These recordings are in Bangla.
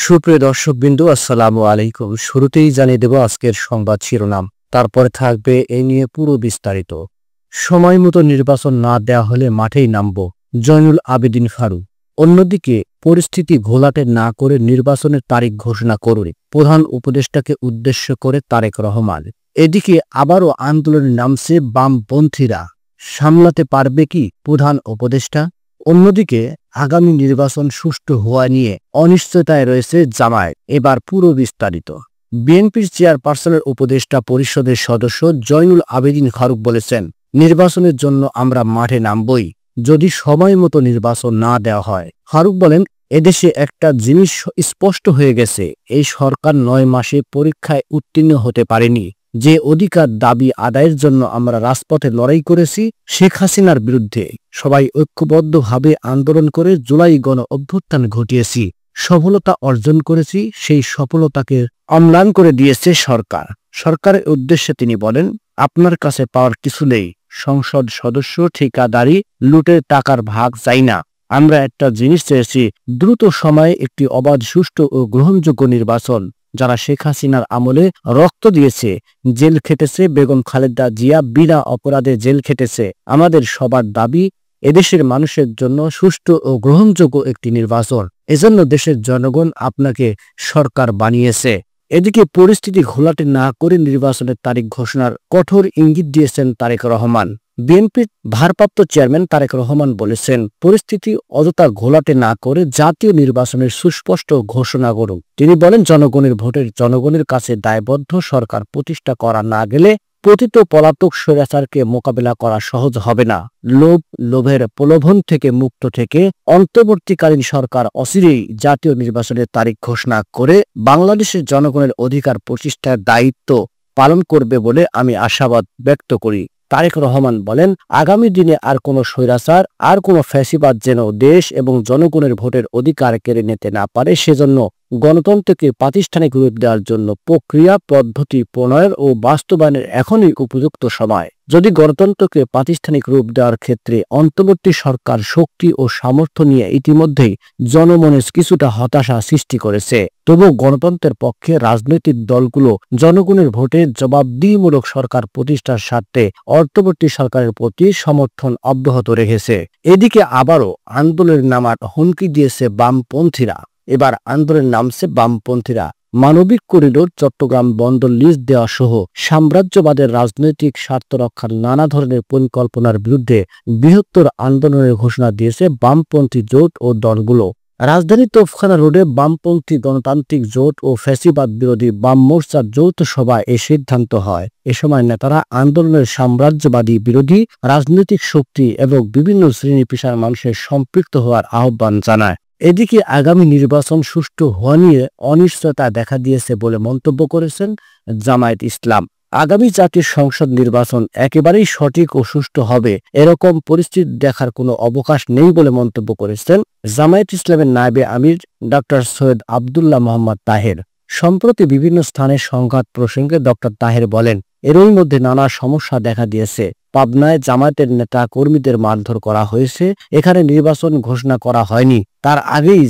সুপ্রিয় দর্শকবৃন্দু, আসসালামু আলাইকুম। শুরুতেই জানিয়ে দেব আজকের সংবাদ শিরোনাম, তারপরে থাকবে এই নিয়ে পুরো বিস্তারিত। সময় মতো নির্বাচন না দেওয়া হলে মাঠেই নামব, জয়নুল আবেদিন ফারুক। অন্যদিকে পরিস্থিতি ঘোলাটে না করে নির্বাচনের তারিখ ঘোষণা করুন প্রধান উপদেষ্টাকে উদ্দেশ্য করে তারেক রহমান। এদিকে আবারও আন্দোলনে নামছে বামপন্থীরা, সামলাতে পারবে কি প্রধান উপদেষ্টা? অন্যদিকে আগামী নির্বাচন সুষ্ঠু হওয়া নিয়ে অনিশ্চয়তায় রয়েছে জামায়াত। এবার পুরো বিস্তারিত। বিএনপির চেয়ারপারসনের উপদেষ্টা পরিষদের সদস্য জয়নুল আবেদিন ফারুক বলেছেন, নির্বাচনের জন্য আমরা মাঠে নামবই যদি সময় মতো নির্বাচন না দেওয়া হয়। ফারুক বলেন, এদেশে একটা জিনিস স্পষ্ট হয়ে গেছে, এই সরকার 9 মাসে পরীক্ষায় উত্তীর্ণ হতে পারেনি। যে অধিকার দাবি আদায়ের জন্য আমরা রাজপথে লড়াই করেছি শেখ হাসিনার বিরুদ্ধে, সবাই ঐক্যবদ্ধভাবে আন্দোলন করে জুলাই গণ অভ্যুত্থান ঘটিয়েছি, সফলতা অর্জন করেছি। সেই সফলতাকে অম্লান করে দিয়েছে সরকার। সরকারের উদ্দেশ্যে তিনি বলেন, আপনার কাছে পাওয়ার কিছু নেই, সংসদ সদস্য ঠিকাদারি লুটের টাকার ভাগ চাই না। আমরা একটা জিনিস চেয়েছি, দ্রুত সময়ে একটি অবাধ, সুষ্ঠু ও গ্রহণযোগ্য নির্বাচন। যারা শেখ হাসিনার আমলে রক্ত দিয়েছে, জেল খেটেছে, বেগম খালেদা জিয়া বিনা অপরাধে জেল খেটেছে, আমাদের সবার দাবি এদেশের মানুষের জন্য সুষ্ঠু ও গ্রহণযোগ্য একটি নির্বাচন। এজন্য দেশের জনগণ আপনাকে সরকার বানিয়েছে। এদিকে পরিস্থিতি ঘোলাটে না করে নির্বাচনের তারিখ ঘোষণার কঠোর ইঙ্গিত দিয়েছেন তারেক রহমান। বিএনপির ভারপ্রাপ্ত চেয়ারম্যান তারেক রহমান বলেছেন, পরিস্থিতি অযথা ঘোলাটে না করে জাতীয় নির্বাচনের সুস্পষ্ট ঘোষণা করুন। তিনি বলেন, জনগণের ভোটের জনগণের কাছে দায়বদ্ধ সরকার প্রতিষ্ঠা করা না গেলে পতিত পলাতক স্বৈরাচারকে মোকাবেলা করা সহজ হবে না। লোভের প্রলোভন থেকে মুক্ত থেকে অন্তর্বর্তীকালীন সরকার অচিরেই জাতীয় নির্বাচনের তারিখ ঘোষণা করে বাংলাদেশের জনগণের অধিকার প্রতিষ্ঠার দায়িত্ব পালন করবে বলে আমি আশাবাদ ব্যক্ত করি। তারেক রহমান বলেন, আগামী দিনে আর কোনো স্বৈরাচার, আর কোনো ফ্যাসিবাদ যেন দেশ এবং জনগণের ভোটের অধিকার কেড়ে নিতে না পারে, সেজন্য গণতন্ত্রকে প্রাতিষ্ঠানিক রূপ দেওয়ার জন্য প্রক্রিয়া পদ্ধতি প্রণয়ন ও বাস্তবায়নের এখনই উপযুক্ত সময়। যদি গণতন্ত্রকে প্রাতিষ্ঠানিক রূপ দেওয়ার ক্ষেত্রে অন্তর্বর্তী সরকার শক্তি ও সামর্থ্য নিয়ে ইতিমধ্যেই জনমনে কিছুটা হতাশা সৃষ্টি করেছে, তবু গণতন্ত্রের পক্ষে রাজনৈতিক দলগুলো জনগণের ভোটে জবাবদিহিমূলক সরকার প্রতিষ্ঠার স্বার্থে অন্তর্বর্তী সরকারের প্রতি সমর্থন অব্যাহত রেখেছে। এদিকে আবারও আন্দোলনের নামার হুমকি দিয়েছে বামপন্থীরা। এবার আন্দোলনে নামছে বামপন্থীরা। মানবিক করিডোর, চট্টগ্রাম বন্দর লিজ দেওয়া সহ সাম্রাজ্যবাদের রাজনৈতিক স্বার্থ রক্ষার নানা ধরনের পরিকল্পনার বিরুদ্ধে বৃহত্তর আন্দোলনের ঘোষণা দিয়েছে বামপন্থী জোট ও দলগুলো। রাজধানী তোপখানা রোডে বামপন্থী গণতান্ত্রিক জোট ও ফ্যাসিবাদ বিরোধী বাম মোর্চার যৌথ সভায় এ সিদ্ধান্ত হয়। এ সময় নেতারা আন্দোলনের সাম্রাজ্যবাদী বিরোধী রাজনৈতিক শক্তি এবং বিভিন্ন শ্রেণী পেশার মানুষের সম্পৃক্ত হওয়ার আহ্বান জানায়। এদিকে আগামী নির্বাচন সুষ্ঠু হওয়া নিয়ে অনিশ্চয়তা দেখা দিয়েছে বলে মন্তব্য করেছেন জামায়াত ইসলাম। আগামী জাতীয় সংসদ নির্বাচন একেবারেই সঠিক ও সুষ্ঠু হবে এরকম পরিস্থিতি দেখার কোনো অবকাশ নেই বলে মন্তব্য করেছেন জামায়াত ইসলামের নায়েবে আমির ডক্টর সৈয়দ আব্দুল্লাহ মোহাম্মদ তাহের। সম্প্রতি বিভিন্ন স্থানে সংঘাত প্রসঙ্গে ডক্টর তাহের বলেন, এরই মধ্যে নানা সমস্যা দেখা দিয়েছে। পাবনায় জামায়াতের নেতা কর্মীদের মারধর করা হয়েছে, এখানে নির্বাচন ঘোষণা করা হয়নি, তার আগেই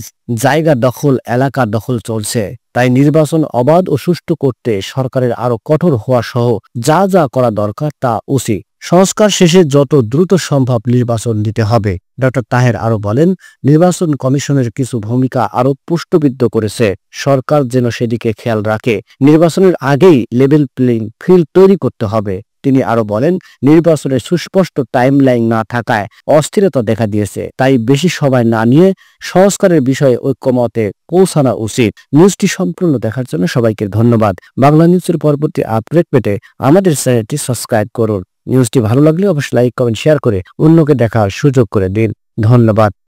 জায়গা দখল, এলাকা দখল চলছে। তাই নির্বাচন অবাধ ও সুষ্ঠু করতে সরকারের আরো কঠোর হওয়া সহ যা যা করা দরকার তা উচিত। সংস্কার শেষে যত দ্রুত সম্ভব নির্বাচন দিতে হবে। ডক্টর তাহের আরো বলেন, নির্বাচন কমিশনের কিছু ভূমিকা আরো প্রশ্নবিদ্ধ করেছে, সরকার যেন সেদিকে খেয়াল রাখে। নির্বাচনের আগেই লেভেল প্লেইং ফিল্ড তৈরি করতে হবে। তিনি আরো বলেন, নির্বাচনের সুস্পষ্ট টাইমলাইন না থাকায় অস্থিরতা দেখা দিয়েছে, তাই বেশি সময় না নিয়ে সংস্কারের বিষয়ে ঐক্যমতে পৌঁছানো উচিত। নিউজটি সম্পূর্ণ দেখার জন্য সবাইকে ধন্যবাদ। বাংলা নিউজের পরবর্তী আপডেট পেতে আমাদের চ্যানেলটি সাবস্ক্রাইব করুন। নিউজটি ভালো লাগলে অবশ্যই লাইক, কমেন্ট, শেয়ার করে অন্যকে দেখার সুযোগ করে দিন। ধন্যবাদ।